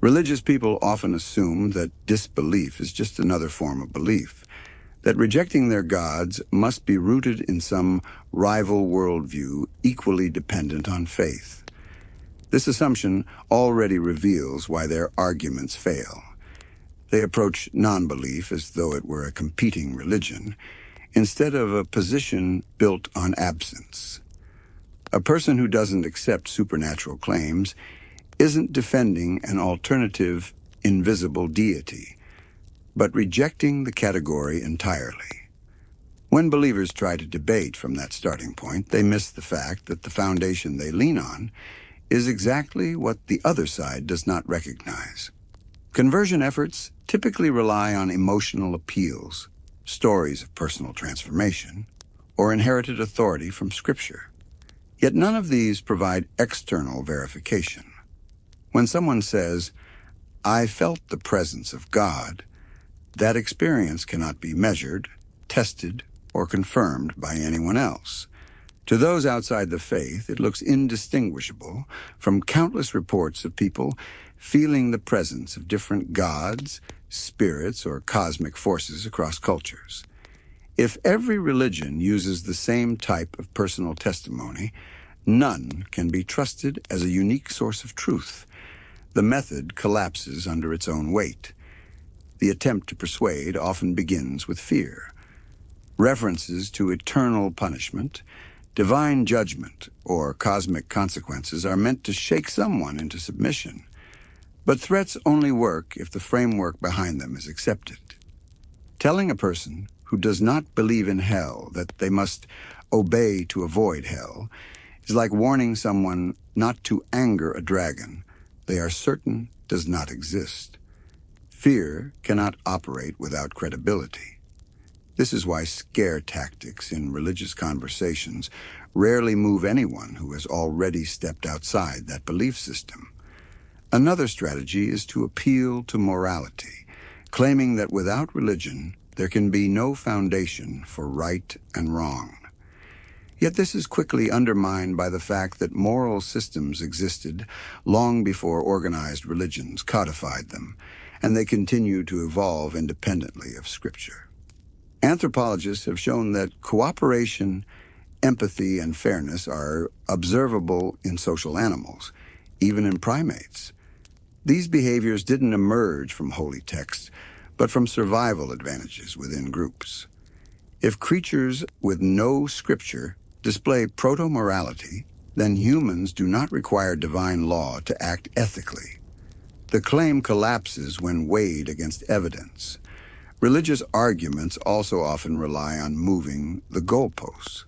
Religious people often assume that disbelief is just another form of belief, that rejecting their gods must be rooted in some rival worldview equally dependent on faith. This assumption already reveals why their arguments fail. They approach non-belief as though it were a competing religion, instead of a position built on absence. A person who doesn't accept supernatural claims isn't defending an alternative, invisible deity, but rejecting the category entirely. When believers try to debate from that starting point, they miss the fact that the foundation they lean on is exactly what the other side does not recognize. Conversion efforts typically rely on emotional appeals, stories of personal transformation, or inherited authority from Scripture. Yet none of these provide external verification. When someone says, "I felt the presence of God," that experience cannot be measured, tested, or confirmed by anyone else. To those outside the faith, it looks indistinguishable from countless reports of people feeling the presence of different gods, spirits, or cosmic forces across cultures. If every religion uses the same type of personal testimony, none can be trusted as a unique source of truth. The method collapses under its own weight. The attempt to persuade often begins with fear. References to eternal punishment, divine judgment, or cosmic consequences are meant to shake someone into submission. But threats only work if the framework behind them is accepted. Telling a person who does not believe in hell that they must obey to avoid hell is like warning someone not to anger a dragon they are certain does not exist. Fear cannot operate without credibility. This is why scare tactics in religious conversations rarely move anyone who has already stepped outside that belief system. Another strategy is to appeal to morality, claiming that without religion, there can be no foundation for right and wrong. Yet this is quickly undermined by the fact that moral systems existed long before organized religions codified them, and they continue to evolve independently of Scripture. Anthropologists have shown that cooperation, empathy, and fairness are observable in social animals, even in primates. These behaviors didn't emerge from holy texts, but from survival advantages within groups. If creatures with no Scripture display proto-morality, then humans do not require divine law to act ethically. The claim collapses when weighed against evidence. Religious arguments also often rely on moving the goalposts.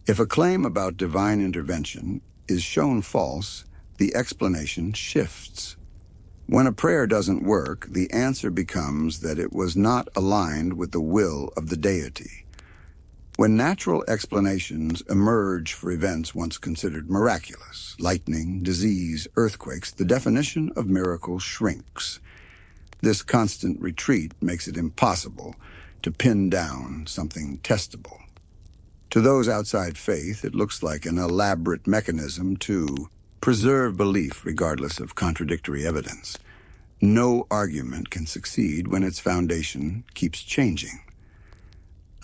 If a claim about divine intervention is shown false, the explanation shifts. When a prayer doesn't work, the answer becomes that it was not aligned with the will of the deity. When natural explanations emerge for events once considered miraculous, lightning, disease, earthquakes, the definition of miracle shrinks. This constant retreat makes it impossible to pin down something testable. To those outside faith, it looks like an elaborate mechanism to preserve belief regardless of contradictory evidence. No argument can succeed when its foundation keeps changing.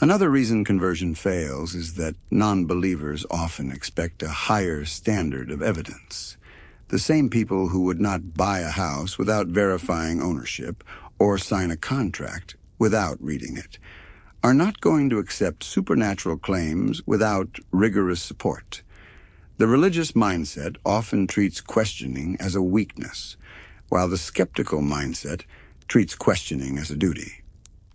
Another reason conversion fails is that non-believers often expect a higher standard of evidence. The same people who would not buy a house without verifying ownership or sign a contract without reading it are not going to accept supernatural claims without rigorous support. The religious mindset often treats questioning as a weakness, while the skeptical mindset treats questioning as a duty.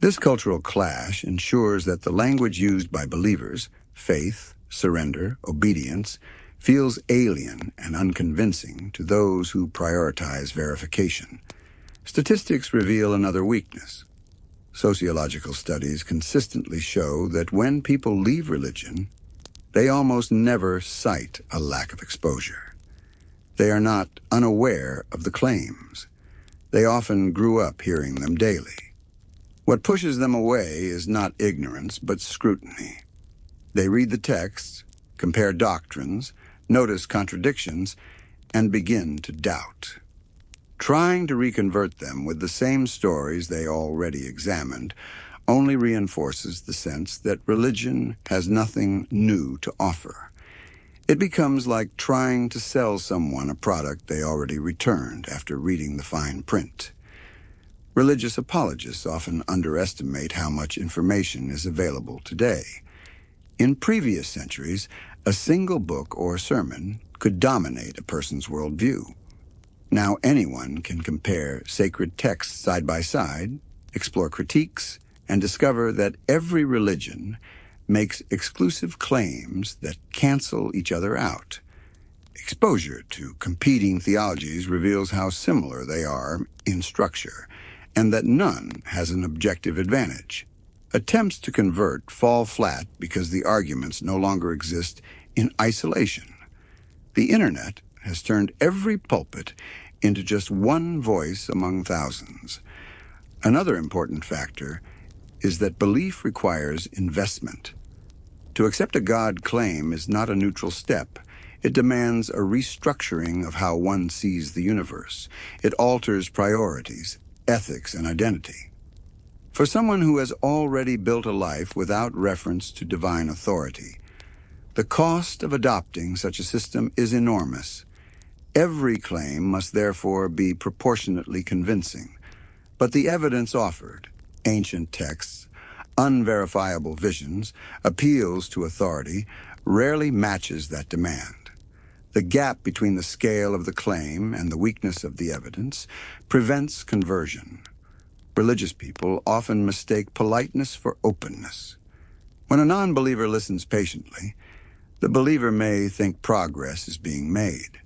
This cultural clash ensures that the language used by believers, faith, surrender, obedience, feels alien and unconvincing to those who prioritize verification. Statistics reveal another weakness. Sociological studies consistently show that when people leave religion, they almost never cite a lack of exposure. They are not unaware of the claims. They often grew up hearing them daily. What pushes them away is not ignorance, but scrutiny. They read the texts, compare doctrines, notice contradictions, and begin to doubt. Trying to reconvert them with the same stories they already examined only reinforces the sense that religion has nothing new to offer. It becomes like trying to sell someone a product they already returned after reading the fine print. Religious apologists often underestimate how much information is available today. In previous centuries, a single book or sermon could dominate a person's worldview. Now anyone can compare sacred texts side by side, explore critiques, and discover that every religion makes exclusive claims that cancel each other out. Exposure to competing theologies reveals how similar they are in structure, and that none has an objective advantage. Attempts to convert fall flat because the arguments no longer exist in isolation. The internet has turned every pulpit into just one voice among thousands. Another important factor is that belief requires investment. To accept a God claim is not a neutral step. It demands a restructuring of how one sees the universe. It alters priorities, ethics, and identity. For someone who has already built a life without reference to divine authority, the cost of adopting such a system is enormous. Every claim must therefore be proportionately convincing, but the evidence offered, ancient texts, unverifiable visions, appeals to authority, rarely matches that demand. The gap between the scale of the claim and the weakness of the evidence prevents conversion. Religious people often mistake politeness for openness. When a non-believer listens patiently, the believer may think progress is being made.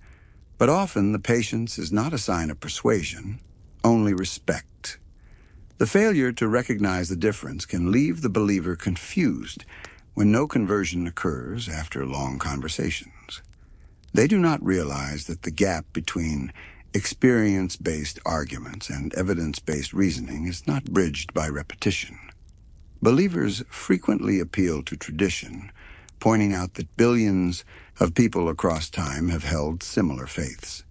But often the patience is not a sign of persuasion, only respect. The failure to recognize the difference can leave the believer confused when no conversion occurs after long conversations. They do not realize that the gap between experience-based arguments and evidence-based reasoning is not bridged by repetition. Believers frequently appeal to tradition, pointing out that billions of people across time have held similar faiths.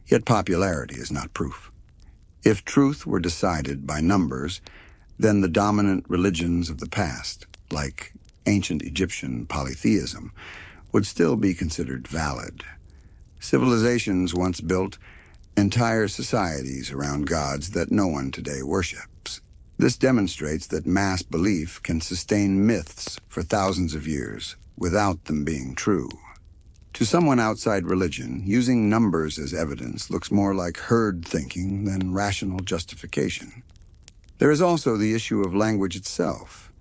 Yet popularity is not proof. If truth were decided by numbers, then the dominant religions of the past, like ancient Egyptian polytheism, would still be considered valid. Civilizations once built entire societies around gods that no one today worships. This demonstrates that mass belief can sustain myths for thousands of years without them being true. To someone outside religion, using numbers as evidence looks more like herd thinking than rational justification. There is also the issue of language itself.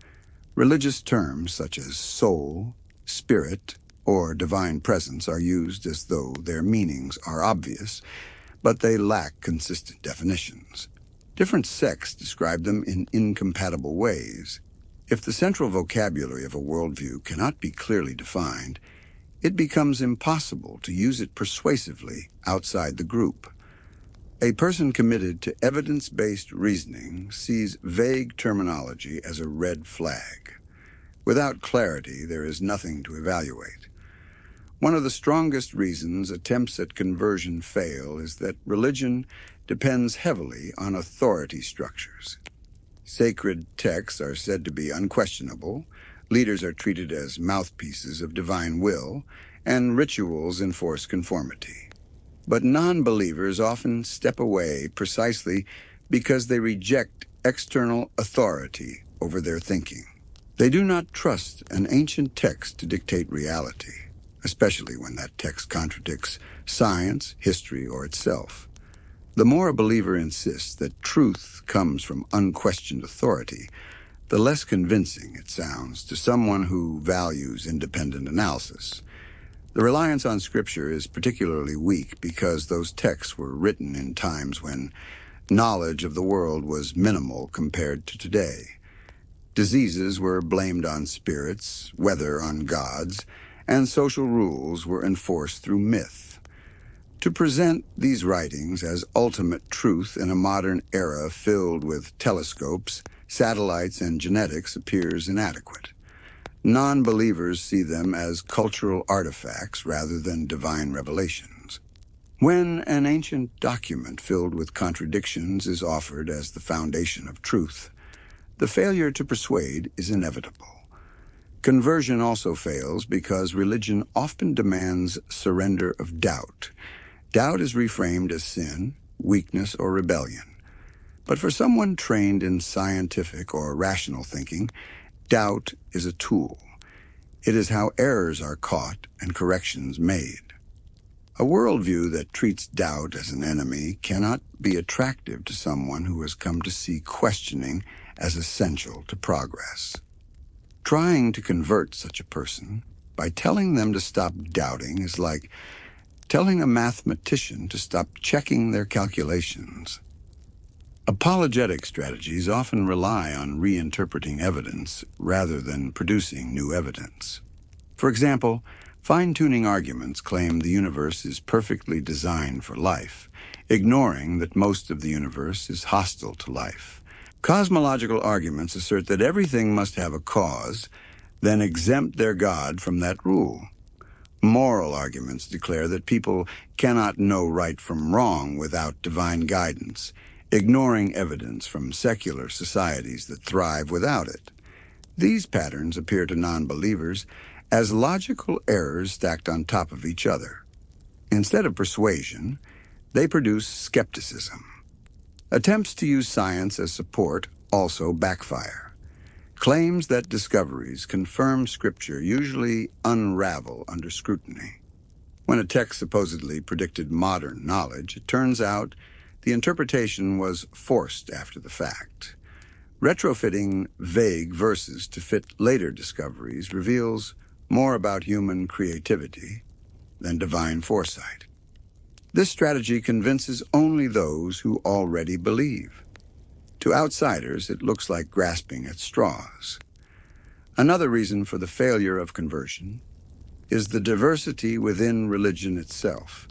Religious terms such as soul, spirit, or divine presence are used as though their meanings are obvious, but they lack consistent definitions. Different sects describe them in incompatible ways. If the central vocabulary of a worldview cannot be clearly defined, it becomes impossible to use it persuasively outside the group. A person committed to evidence-based reasoning sees vague terminology as a red flag. Without clarity, there is nothing to evaluate. One of the strongest reasons attempts at conversion fail is that religion depends heavily on authority structures. Sacred texts are said to be unquestionable, leaders are treated as mouthpieces of divine will, and rituals enforce conformity. But non-believers often step away precisely because they reject external authority over their thinking. They do not trust an ancient text to dictate reality, especially when that text contradicts science, history, or itself. The more a believer insists that truth comes from unquestioned authority, the less convincing it sounds to someone who values independent analysis. The reliance on Scripture is particularly weak because those texts were written in times when knowledge of the world was minimal compared to today. Diseases were blamed on spirits, weather on gods, and social rules were enforced through myth. To present these writings as ultimate truth in a modern era filled with telescopes, satellites, and genetics appears inadequate. Non-believers see them as cultural artifacts rather than divine revelations. When an ancient document filled with contradictions is offered as the foundation of truth, the failure to persuade is inevitable. Conversion also fails because religion often demands surrender of doubt. Doubt is reframed as sin, weakness, or rebellion. But for someone trained in scientific or rational thinking, doubt is a tool. It is how errors are caught and corrections made. A worldview that treats doubt as an enemy cannot be attractive to someone who has come to see questioning as essential to progress. Trying to convert such a person by telling them to stop doubting is like telling a mathematician to stop checking their calculations. Apologetic strategies often rely on reinterpreting evidence rather than producing new evidence. For example, fine-tuning arguments claim the universe is perfectly designed for life, ignoring that most of the universe is hostile to life. Cosmological arguments assert that everything must have a cause, then exempt their God from that rule. Moral arguments declare that people cannot know right from wrong without divine guidance, ignoring evidence from secular societies that thrive without it. These patterns appear to non-believers as logical errors stacked on top of each other. Instead of persuasion, they produce skepticism. Attempts to use science as support also backfire. Claims that discoveries confirm Scripture usually unravel under scrutiny. When a text supposedly predicted modern knowledge, it turns out the interpretation was forced after the fact. Retrofitting vague verses to fit later discoveries reveals more about human creativity than divine foresight. This strategy convinces only those who already believe. To outsiders, it looks like grasping at straws. Another reason for the failure of conversion is the diversity within religion itself.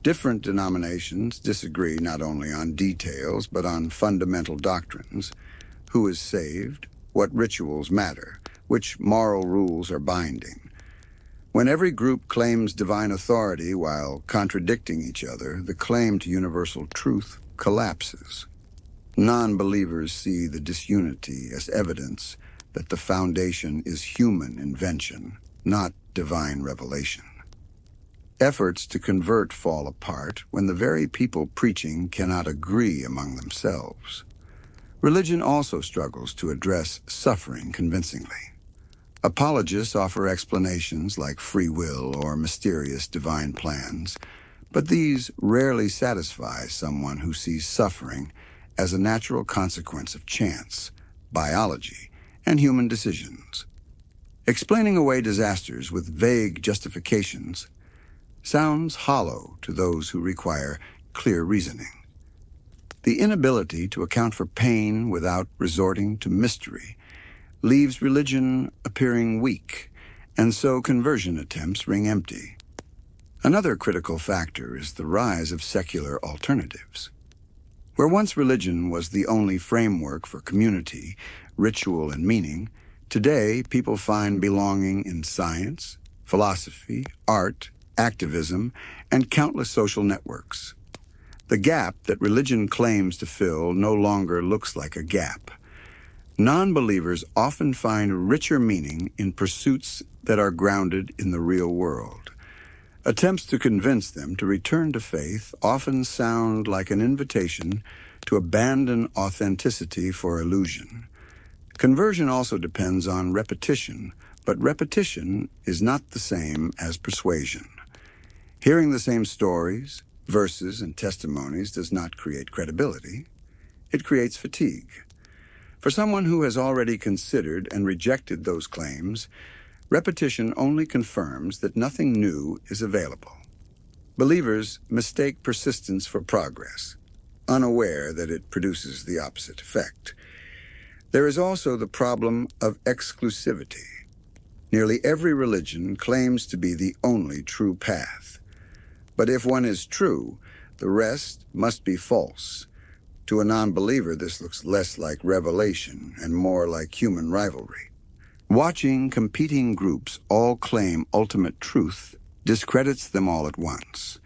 Different denominations disagree not only on details, but on fundamental doctrines: who is saved, what rituals matter, which moral rules are binding. When every group claims divine authority while contradicting each other, the claim to universal truth collapses. Non-believers see the disunity as evidence that the foundation is human invention, not divine revelation. Efforts to convert fall apart when the very people preaching cannot agree among themselves. Religion also struggles to address suffering convincingly. Apologists offer explanations like free will or mysterious divine plans, but these rarely satisfy someone who sees suffering as a natural consequence of chance, biology, and human decisions. Explaining away disasters with vague justifications sounds hollow to those who require clear reasoning. The inability to account for pain without resorting to mystery leaves religion appearing weak, and so conversion attempts ring empty. Another critical factor is the rise of secular alternatives. Where once religion was the only framework for community, ritual, and meaning, today people find belonging in science, philosophy, art, activism, and countless social networks. The gap that religion claims to fill no longer looks like a gap. Non-believers often find richer meaning in pursuits that are grounded in the real world. Attempts to convince them to return to faith often sound like an invitation to abandon authenticity for illusion. Conversion also depends on repetition, but repetition is not the same as persuasion. Hearing the same stories, verses, and testimonies does not create credibility. It creates fatigue. For someone who has already considered and rejected those claims, repetition only confirms that nothing new is available. Believers mistake persistence for progress, unaware that it produces the opposite effect. There is also the problem of exclusivity. Nearly every religion claims to be the only true path. But if one is true, the rest must be false. To a non-believer, this looks less like revelation and more like human rivalry. Watching competing groups all claim ultimate truth discredits them all at once.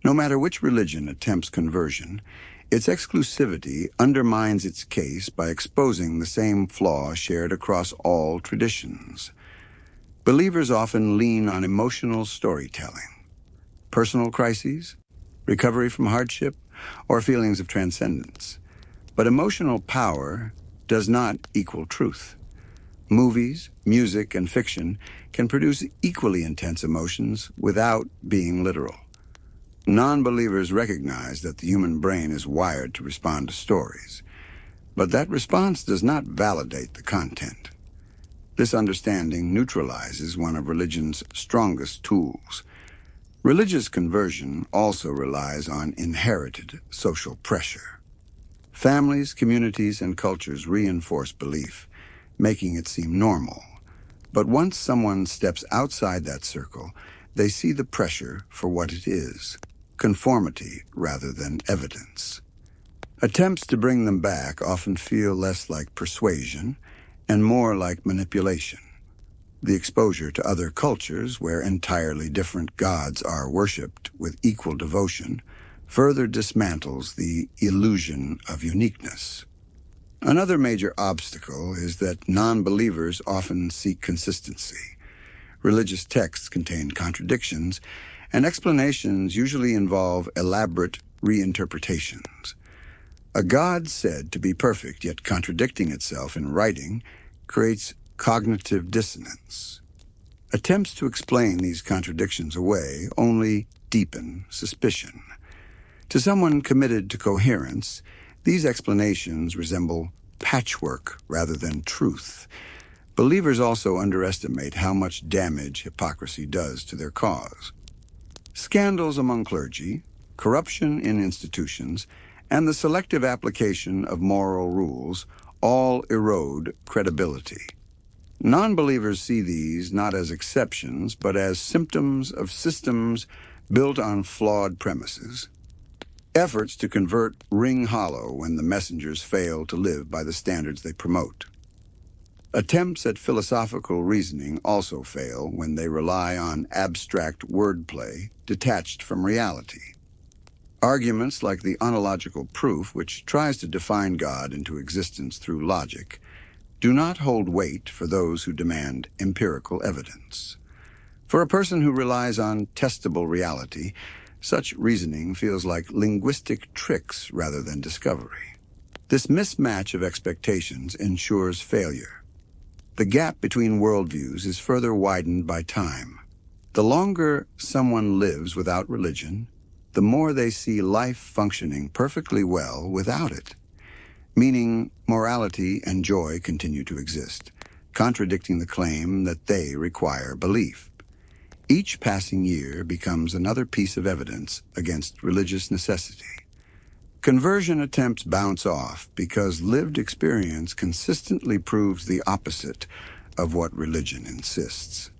No matter which religion attempts conversion, its exclusivity undermines its case by exposing the same flaw shared across all traditions. Believers often lean on emotional storytelling, personal crises, recovery from hardship, or feelings of transcendence. But emotional power does not equal truth. Movies, music, and fiction can produce equally intense emotions without being literal. Non-believers recognize that the human brain is wired to respond to stories, but that response does not validate the content. This understanding neutralizes one of religion's strongest tools. Religious conversion also relies on inherited social pressure. Families, communities, and cultures reinforce belief, making it seem normal. But once someone steps outside that circle, they see the pressure for what it is, conformity rather than evidence. Attempts to bring them back often feel less like persuasion and more like manipulation. The exposure to other cultures where entirely different gods are worshipped with equal devotion further dismantles the illusion of uniqueness. Another major obstacle is that non-believers often seek consistency. Religious texts contain contradictions, and explanations usually involve elaborate reinterpretations. A God said to be perfect, yet contradicting itself in writing, creates cognitive dissonance. Attempts to explain these contradictions away only deepen suspicion. To someone committed to coherence, these explanations resemble patchwork rather than truth. Believers also underestimate how much damage hypocrisy does to their cause. Scandals among clergy, corruption in institutions, and the selective application of moral rules all erode credibility. Non-believers see these not as exceptions, but as symptoms of systems built on flawed premises. Efforts to convert ring hollow when the messengers fail to live by the standards they promote. Attempts at philosophical reasoning also fail when they rely on abstract wordplay detached from reality. Arguments like the ontological proof, which tries to define God into existence through logic, do not hold weight for those who demand empirical evidence. For a person who relies on testable reality, such reasoning feels like linguistic tricks rather than discovery. This mismatch of expectations ensures failure. The gap between worldviews is further widened by time. The longer someone lives without religion, the more they see life functioning perfectly well without it. Meaning, morality and joy continue to exist, contradicting the claim that they require belief. Each passing year becomes another piece of evidence against religious necessity. Conversion attempts bounce off because lived experience consistently proves the opposite of what religion insists.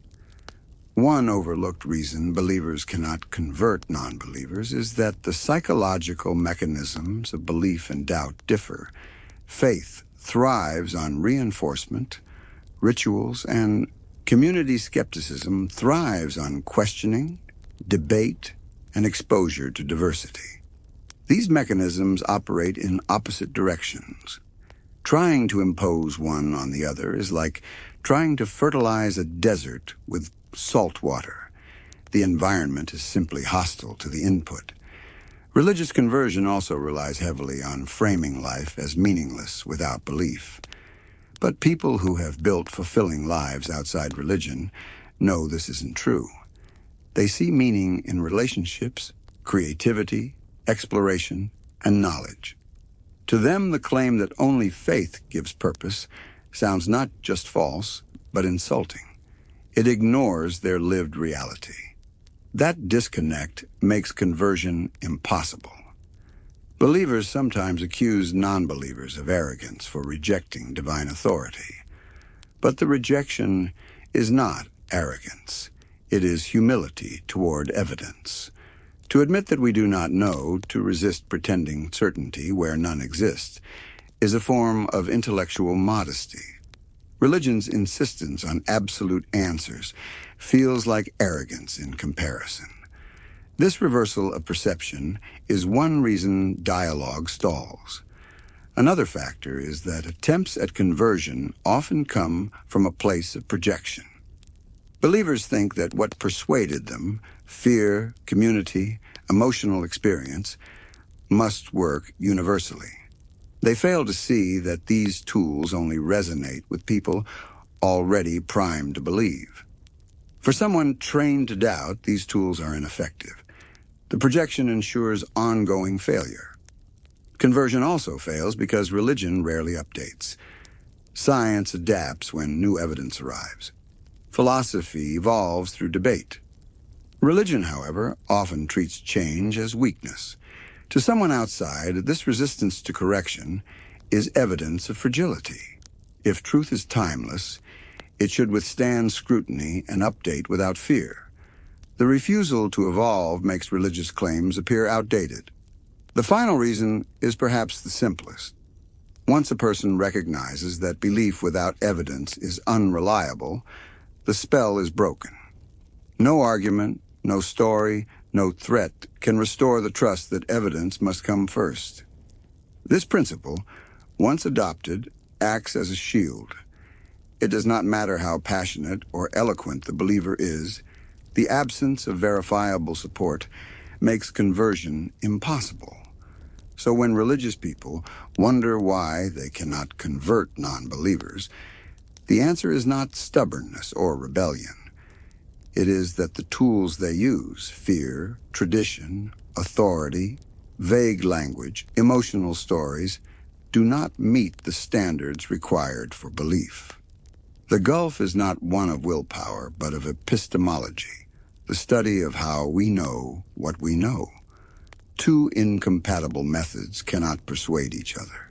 One overlooked reason believers cannot convert non-believers is that the psychological mechanisms of belief and doubt differ. Faith thrives on reinforcement, rituals, and community skepticism thrives on questioning, debate, and exposure to diversity. These mechanisms operate in opposite directions. Trying to impose one on the other is like trying to fertilize a desert with salt water. The environment is simply hostile to the input. Religious conversion also relies heavily on framing life as meaningless without belief. But people who have built fulfilling lives outside religion know this isn't true. They see meaning in relationships, creativity, exploration, and knowledge. To them, the claim that only faith gives purpose sounds not just false, but insulting. It ignores their lived reality. That disconnect makes conversion impossible. Believers sometimes accuse non-believers of arrogance for rejecting divine authority. But the rejection is not arrogance. It is humility toward evidence. To admit that we do not know, to resist pretending certainty where none exists, is a form of intellectual modesty. Religion's insistence on absolute answers feels like arrogance in comparison. This reversal of perception is one reason dialogue stalls. Another factor is that attempts at conversion often come from a place of projection. Believers think that what persuaded them, fear, community, emotional experience, must work universally. They fail to see that these tools only resonate with people already primed to believe. For someone trained to doubt, these tools are ineffective. The projection ensures ongoing failure. Conversion also fails because religion rarely updates. Science adapts when new evidence arrives. Philosophy evolves through debate. Religion, however, often treats change as weakness. To someone outside, this resistance to correction is evidence of fragility. If truth is timeless, it should withstand scrutiny and update without fear. The refusal to evolve makes religious claims appear outdated. The final reason is perhaps the simplest. Once a person recognizes that belief without evidence is unreliable, the spell is broken. No argument, no story, no threat can restore the trust that evidence must come first. This principle, once adopted, acts as a shield. It does not matter how passionate or eloquent the believer is, the absence of verifiable support makes conversion impossible. So when religious people wonder why they cannot convert non-believers, the answer is not stubbornness or rebellion. It is that the tools they use, fear, tradition, authority, vague language, emotional stories, do not meet the standards required for belief. The gulf is not one of willpower, but of epistemology, the study of how we know what we know. Two incompatible methods cannot persuade each other.